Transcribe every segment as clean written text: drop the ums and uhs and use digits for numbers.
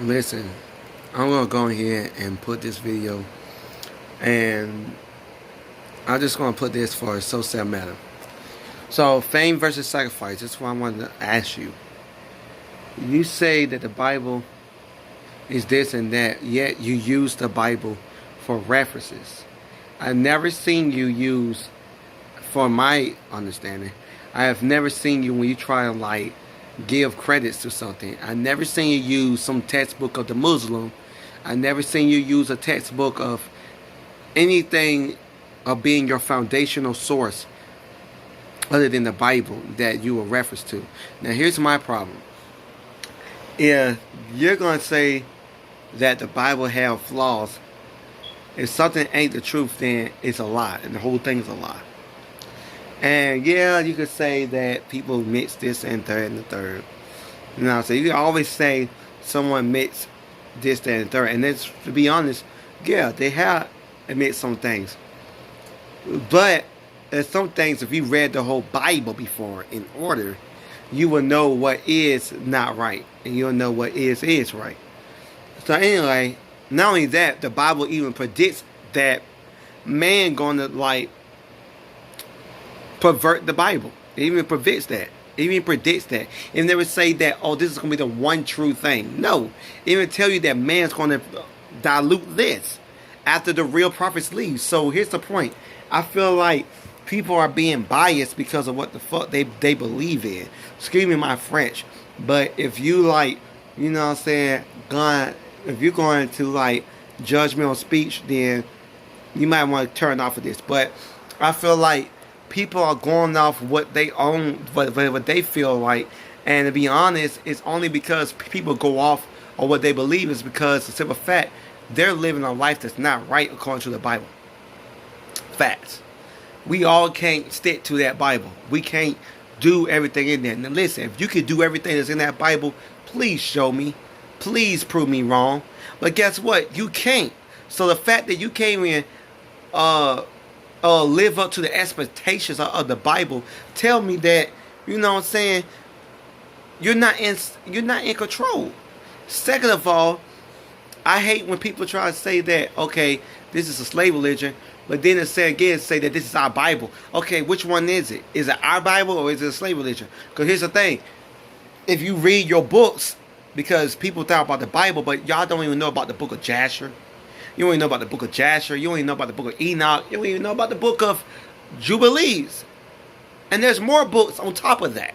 Listen, I'm gonna go in here and put this video, and I'm just gonna put this for a social matter. So, fame versus sacrifice. That's what I wanted to ask you. You say that the Bible is this and that, yet you use the Bible for references. I've never seen you use, for my understanding, I have never seen you when you try to give credits to something. I never seen you use some textbook of the Muslim. I never seen you use a textbook of anything of being your foundational source other than the Bible that you will reference to. Now here's my problem. If you're going to say that the Bible have flaws, if something ain't the truth, then it's a lie, and the whole thing is a lie. And yeah, you could say that people mix this and third and the third. You know, so you can always say someone mixed this, that, and third. And that's, to be honest, yeah, they have admit some things. But there's some things, if you read the whole Bible before in order, you will know what is not right, and you'll know what is right. So anyway, not only that, the Bible even predicts that man gonna pervert the Bible. It even predicts that. It even predicts that. It never say that, oh, this is going to be the one true thing. No. It even tell you that man's going to dilute this after the real prophets leave. So here's the point. I feel like people are being biased because of what the fuck they believe in. Excuse me my French. But if you you know what I'm saying, if you're going to judge me on speech, then you might want to turn off of this. But I feel like people are going off what they own, what they feel like, and to be honest, it's only because people go off on what they believe is because the simple fact they're living a life that's not right according to the Bible. Facts. We all can't stick to that Bible. We can't do everything in there. Now listen, if you could do everything that's in that Bible, please show me. Please prove me wrong. But guess what? You can't. So the fact that you came in, live up to the expectations of the Bible, tell me that, you know what I'm saying, you're not in control. Second of all, I hate when people try to say that, okay, this is a slave religion, but then it say that this is our Bible. Okay, which one is it? Is it our Bible or is it a slave religion? Because here's the thing. If you read your books, because people talk about the Bible, but y'all don't even know about the book of Jasher. You don't even know about the book of Jasher. You don't even know about the book of Enoch. You don't even know about the book of Jubilees. And there's more books on top of that.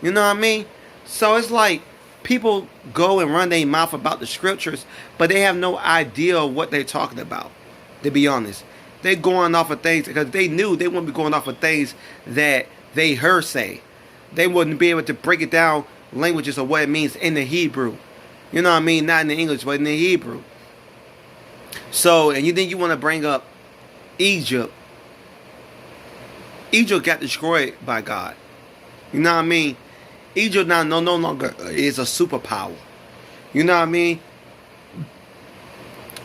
You know what I mean? So it's like people go and run their mouth about the scriptures, but they have no idea what they're talking about, to be honest. They're going off of things because they knew they wouldn't be going off of things that they heard say. They wouldn't be able to break it down languages of what it means in the Hebrew. You know what I mean? Not in the English, but in the Hebrew. So, and you think you want to bring up Egypt. Egypt got destroyed by God. You know what I mean? Egypt now no longer is a superpower. You know what I mean?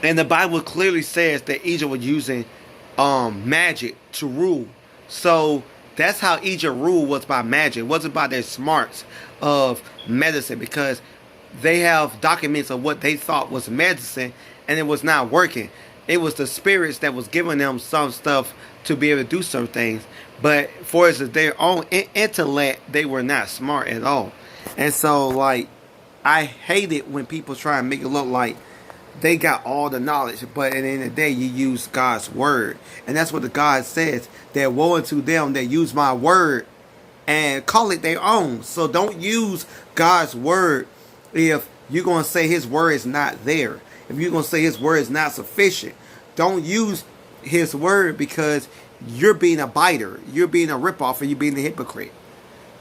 And the Bible clearly says that Egypt was using magic to rule. So that's how Egypt ruled, was by magic. It wasn't by their smarts of medicine, because they have documents of what they thought was medicine, and it was not working. It was the spirits that was giving them some stuff to be able to do some things. But for as their own intellect, they were not smart at all. And so, I hate it when people try and make it look like they got all the knowledge. But at the end of the day, you use God's word. And that's what the God says. That woe unto them that use my word and call it their own. So don't use God's word if you're going to say his word is not there. If you're going to say his word is not sufficient, don't use his word, because you're being a biter. You're being a ripoff, and you're being a hypocrite.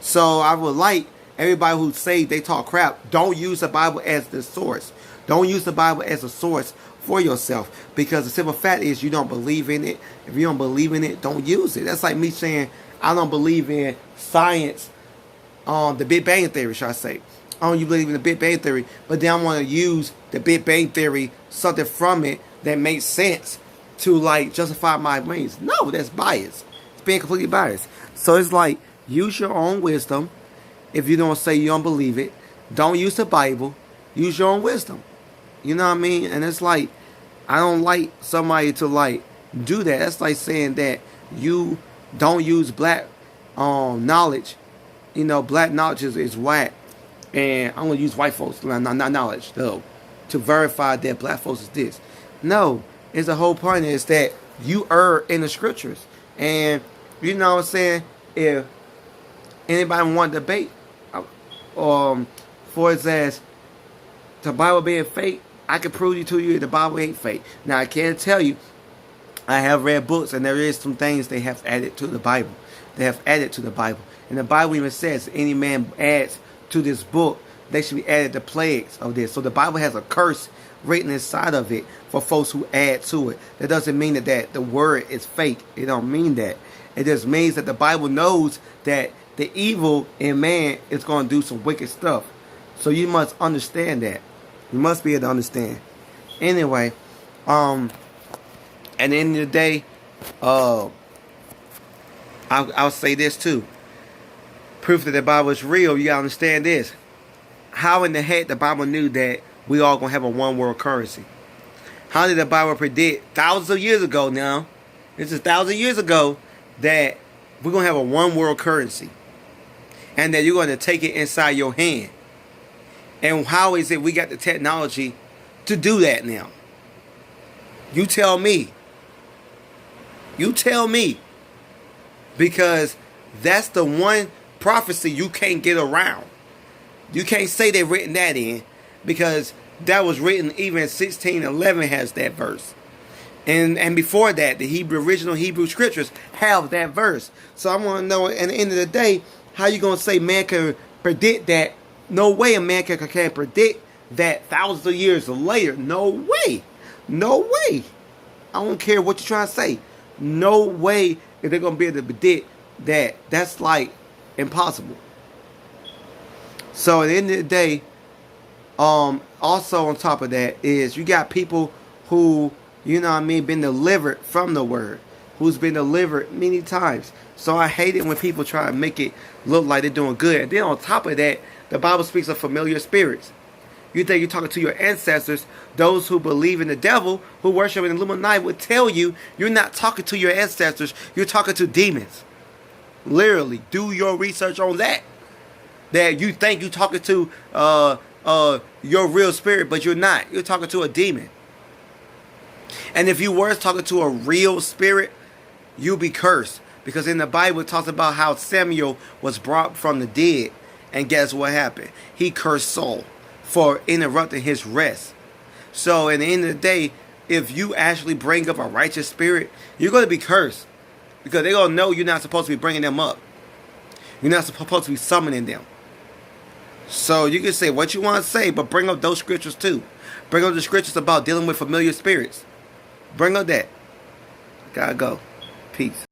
So I would like everybody who say they talk crap, don't use the Bible as the source. Don't use the Bible as a source for yourself, because the simple fact is you don't believe in it. If you don't believe in it, don't use it. That's like me saying I don't believe in science, the Big Bang Theory, should I say. I don't believe in the Big Bang Theory, but then I want to use the Big Bang Theory, something from it that makes sense to justify my brains. No, that's bias. It's being completely biased. So it's use your own wisdom. If you don't say you don't believe it, don't use the Bible. use your own wisdom. You know what I mean? And it's like, I don't like somebody to like do that. That's like saying that you don't use black knowledge. You know, black knowledge is whack. And I'm gonna use white folks, not knowledge though, to verify that black folks is this. No, it's the whole point is that you err in the scriptures. And you know what I'm saying? If anybody want to debate, for instance, the Bible being fake, I can prove to you the Bible ain't fake. Now I can't tell you. I have read books, and there is some things they have added to the Bible. They have added to the Bible, and the Bible even says, any man adds to this book, they should be added the plagues of this. So the Bible has a curse written inside of it for folks who add to it. That doesn't mean that the word is fake. It don't mean that. It just means that the Bible knows that the evil in man is going to do some wicked stuff. So you must understand that. You must be able to understand. Anyway, at the end of the day, I'll say this too. Proof that the Bible is real, you gotta understand this. How in the heck the Bible knew that we all gonna have a one world currency? How did the Bible predict thousands of years ago now? This is thousands of years ago that we're gonna have a one world currency. And that you're gonna take it inside your hand. And how is it we got the technology to do that now? You tell me. You tell me. Because that's the one prophecy you can't get around. You can't say they've written that in, because that was written even 1611 has that verse. And before that, the original Hebrew scriptures have that verse. So I want to know, at the end of the day, how you going to say man can predict that? No way a man can predict that thousands of years later. No way. No way. I don't care what you're trying to say. No way if they're going to be able to predict that. That's like impossible. So at the end of the day, also on top of that is you got people who, you know what I mean, been delivered from the word, who's been delivered many times. So I hate it when people try to make it look like they're doing good. And then on top of that, the Bible speaks of familiar spirits. You think you're talking to your ancestors, those who believe in the devil, who worship in the Illuminati, would tell you you're not talking to your ancestors, you're talking to demons. Literally, do your research on that. That you think you're talking to your real spirit, but you're not. You're talking to a demon. And if you were talking to a real spirit, you'll be cursed. Because in the Bible it talks about how Samuel was brought from the dead. And guess what happened? He cursed Saul for interrupting his rest. So at the end of the day, if you actually bring up a righteous spirit, you're going to be cursed. Because they're going to know you're not supposed to be bringing them up. You're not supposed to be summoning them. So you can say what you want to say, but bring up those scriptures too. Bring up the scriptures about dealing with familiar spirits. Bring up that. Gotta go. Peace.